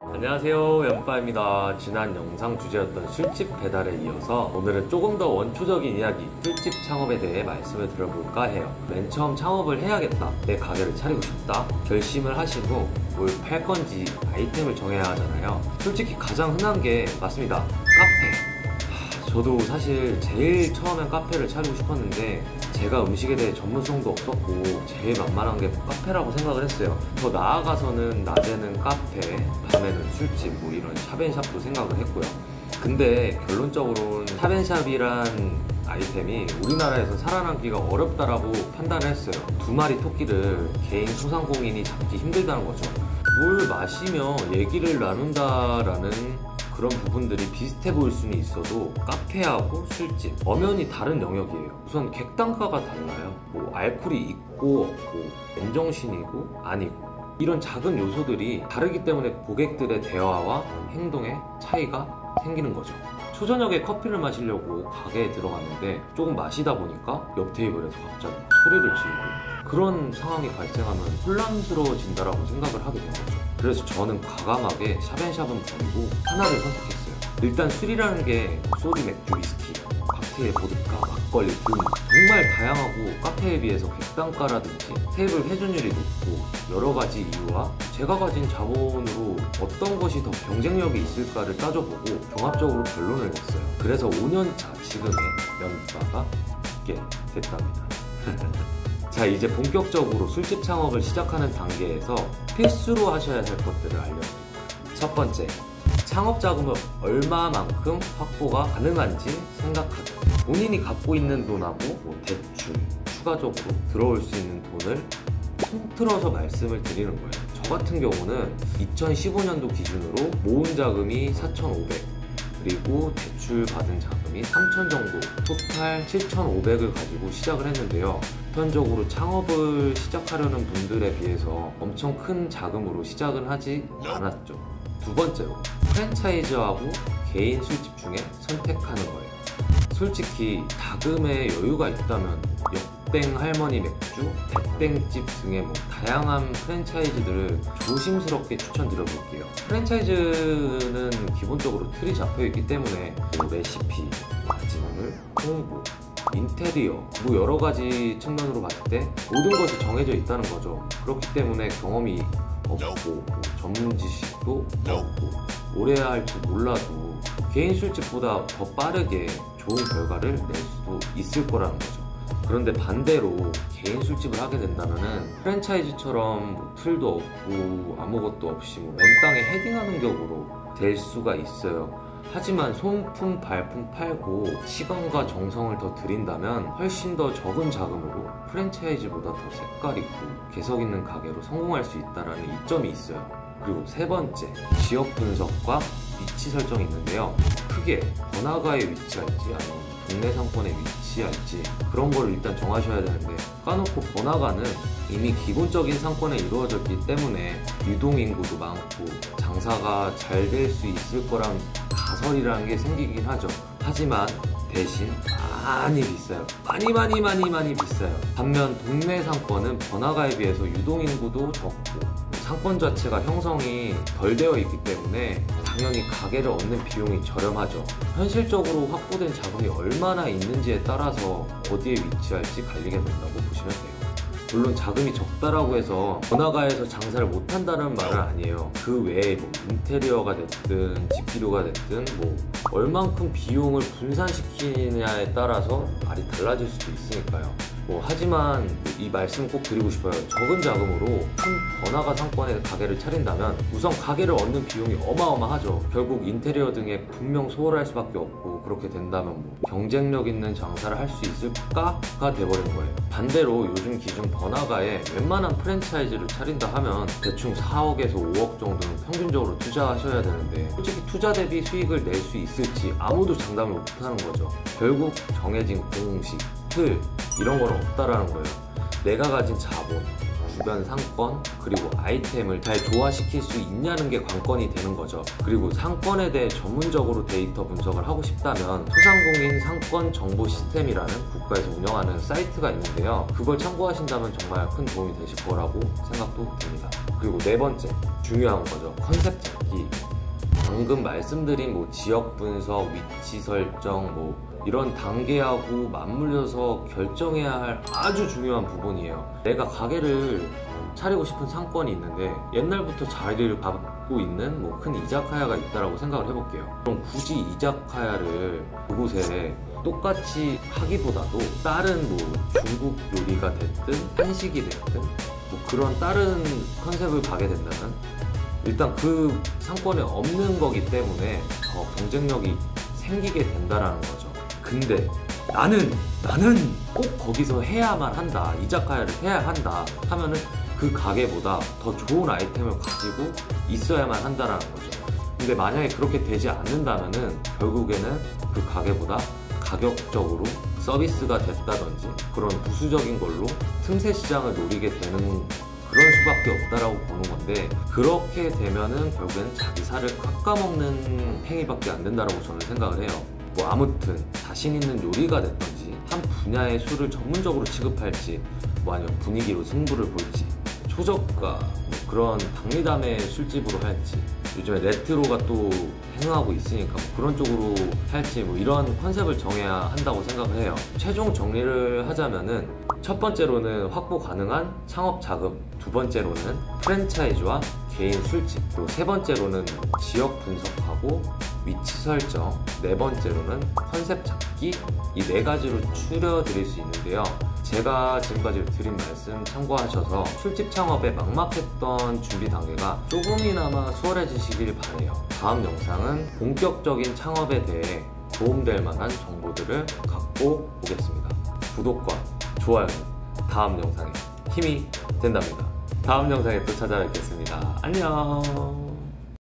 안녕하세요, 연빠입니다. 지난 영상 주제였던 술집 배달에 이어서 오늘은 조금 더 원초적인 이야기, 술집 창업에 대해 말씀을 드려볼까 해요. 맨 처음 창업을 해야겠다, 내 가게를 차리고 싶다 결심을 하신 후 뭘 팔 건지 아이템을 정해야 하잖아요. 솔직히 가장 흔한 게 맞습니다, 카페. 저도 사실 제일 처음엔 카페를 차리고 싶었는데 제가 음식에 대해 전문성도 없었고 제일 만만한 게 카페라고 생각을 했어요. 더 나아가서는 낮에는 카페, 밤에는 술집, 뭐 이런 샵앤샵도 생각을 했고요. 근데 결론적으로는 샵앤샵이란 아이템이 우리나라에서 살아남기가 어렵다라고 판단을 했어요. 두 마리 토끼를 개인 소상공인이 잡기 힘들다는 거죠. 뭘 마시며 얘기를 나눈다라는 그런 부분들이 비슷해 보일 수는 있어도 카페하고 술집, 엄연히 다른 영역이에요. 우선 객단가가 달라요. 뭐 알코올이 있고 없고, 맨정신이고 아니고, 이런 작은 요소들이 다르기 때문에 고객들의 대화와 행동에 차이가 생기는 거죠. 초저녁에 커피를 마시려고 가게에 들어갔는데 조금 마시다 보니까 옆 테이블에서 갑자기 소리를 지르고, 그런 상황이 발생하면 혼란스러워진다라고 생각을 하게 된 거죠. 그래서 저는 과감하게 샵앤샵은 버리고 하나를 선택했어요. 일단 술이라는 게 소주, 맥주, 위스키, 칵테일, 보드카, 막걸리 등 정말 다양하고 카페에 비해서 객단가라든지 테이블 회전율이 높고 여러 가지 이유와 제가 가진 자본으로 어떤 것이 더 경쟁력이 있을까를 따져보고 종합적으로 결론을 냈어요. 그래서 5년차 지금의 연빠가 있게 됐답니다. 자, 이제 본격적으로 술집 창업을 시작하는 단계에서 필수로 하셔야 할 것들을 알려드릴게요. 첫 번째, 창업 자금을 얼마만큼 확보가 가능한지 생각하자. 본인이 갖고 있는 돈하고 대출, 추가적으로 들어올 수 있는 돈을 통틀어서 말씀을 드리는 거예요. 저 같은 경우는 2015년도 기준으로 모은 자금이 4,500, 그리고 대출 받은 자금이 3,000 정도, 토탈 7,500을 가지고 시작을 했는데요. 보편적으로 창업을 시작하려는 분들에 비해서 엄청 큰 자금으로 시작은 하지 않았죠. 두 번째로, 프랜차이즈하고 개인 술집 중에 선택하는 거예요. 솔직히 자금에 여유가 있다면 역땡 할머니 맥주, 백땡집 등의 다양한 프랜차이즈들을 조심스럽게 추천드려볼게요. 프랜차이즈는 기본적으로 틀이 잡혀있기 때문에 레시피, 마진물, 홍보, 인테리어, 여러 가지 측면으로 봤을 때 모든 것이 정해져 있다는 거죠. 그렇기 때문에 경험이 없고 전문 지식도 없고 오래 해야 할지 몰라도 개인 술집보다 더 빠르게 좋은 결과를 낼 수도 있을 거라는 거죠. 그런데 반대로 개인 술집을 하게 된다면은 프랜차이즈처럼 틀도 없고 아무것도 없이 맨땅에 헤딩하는 격으로 될 수가 있어요. 하지만 소품 발품 팔고 시간과 정성을 더 들인다면 훨씬 더 적은 자금으로 프랜차이즈보다 더 색깔 있고 개성 있는 가게로 성공할 수 있다는 이점이 있어요. 그리고 세 번째, 지역 분석과 위치 설정이 있는데요. 크게 번화가에 위치할지 아니면 동네 상권에 위치할지 그런 걸 일단 정하셔야 되는데, 까놓고 번화가는 이미 기본적인 상권에 이루어졌기 때문에 유동인구도 많고 장사가 잘 될 수 있을 거란 가설이라는 게 생기긴 하죠. 하지만 대신 많이 비싸요. 많이 비싸요. 반면 동네 상권은 번화가에 비해서 유동인구도 적고 상권 자체가 형성이 덜 되어 있기 때문에 당연히 가게를 얻는 비용이 저렴하죠. 현실적으로 확보된 자금이 얼마나 있는지에 따라서 어디에 위치할지 갈리게 된다고 보시면 돼요. 물론 자금이 적다라고 해서 번화가에서 장사를 못한다는 말은 아니에요. 그 외에 인테리어가 됐든 집기료가 됐든 얼만큼 비용을 분산시키느냐에 따라서 말이 달라질 수도 있으니까요. 하지만 이 말씀을 꼭 드리고 싶어요. 적은 자금으로 큰 번화가 상권에 가게를 차린다면 우선 가게를 얻는 비용이 어마어마하죠. 결국 인테리어 등에 분명 소홀할 수밖에 없고, 그렇게 된다면 경쟁력 있는 장사를 할 수 있을까가 돼버린 거예요. 반대로 요즘 기준 번화가에 웬만한 프랜차이즈를 차린다 하면 대충 4억에서 5억 정도는 평균적으로 투자하셔야 되는데, 솔직히 투자 대비 수익을 낼 수 있을지 아무도 장담을 못하는 거죠. 결국 정해진 공식, 틀 이런 건 없다라는 거예요. 내가 가진 자본, 주변 상권 그리고 아이템을 잘 조화시킬 수 있냐는 게 관건이 되는 거죠. 그리고 상권에 대해 전문적으로 데이터 분석을 하고 싶다면 소상공인 상권 정보 시스템이라는 국가에서 운영하는 사이트가 있는데요. 그걸 참고하신다면 정말 큰 도움이 되실 거라고 생각도 됩니다. 그리고 네 번째, 중요한 거죠. 컨셉 잡기. 방금 말씀드린 뭐 지역 분석, 위치 설정, 뭐 이런 단계하고 맞물려서 결정해야 할 아주 중요한 부분이에요. 내가 가게를 차리고 싶은 상권이 있는데 옛날부터 자리를 갖고 있는 뭐 큰 이자카야가 있다라고 생각을 해볼게요. 그럼 굳이 이자카야를 그곳에 똑같이 하기보다도 다른 뭐 중국 요리가 됐든 한식이 됐든 뭐 그런 다른 컨셉을 가게 된다면 일단 그 상권에 없는 거기 때문에 더 경쟁력이 생기게 된다라는 거죠. 근데 나는 꼭 거기서 해야만 한다, 이자카야를 해야 한다 하면은 그 가게보다 더 좋은 아이템을 가지고 있어야만 한다라는 거죠. 근데 만약에 그렇게 되지 않는다면은 결국에는 그 가게보다 가격적으로 서비스가 됐다든지 그런 부수적인 걸로 틈새 시장을 노리게 되는 그런 수밖에 없다라고 보는 건데, 그렇게 되면은 결국엔 자기 살을 깎아먹는 행위밖에 안 된다라고 저는 생각을 해요. 뭐 아무튼 자신 있는 요리가 됐던지 한 분야의 술을 전문적으로 취급할지 뭐 아니면 분위기로 승부를 볼지 초저가 뭐 그런 박리담의 술집으로 할지 요즘에 레트로가 또 행하고 있으니까 뭐 그런 쪽으로 할지 뭐 이런 컨셉을 정해야 한다고 생각을 해요. 최종 정리를 하자면은 첫 번째로는 확보 가능한 창업 자금, 두 번째로는 프랜차이즈와 개인 술집, 그리고 세 번째로는 지역 분석하고 위치 설정, 네 번째로는 컨셉 잡기, 이 네 가지로 추려드릴 수 있는데요. 제가 지금까지 드린 말씀 참고하셔서 술집 창업에 막막했던 준비 단계가 조금이나마 수월해지시길 바라요. 다음 영상은 본격적인 창업에 대해 도움될 만한 정보들을 갖고 오겠습니다. 구독과 좋아요는 다음 영상에 힘이 된답니다. 다음 영상에 또 찾아뵙겠습니다. 안녕.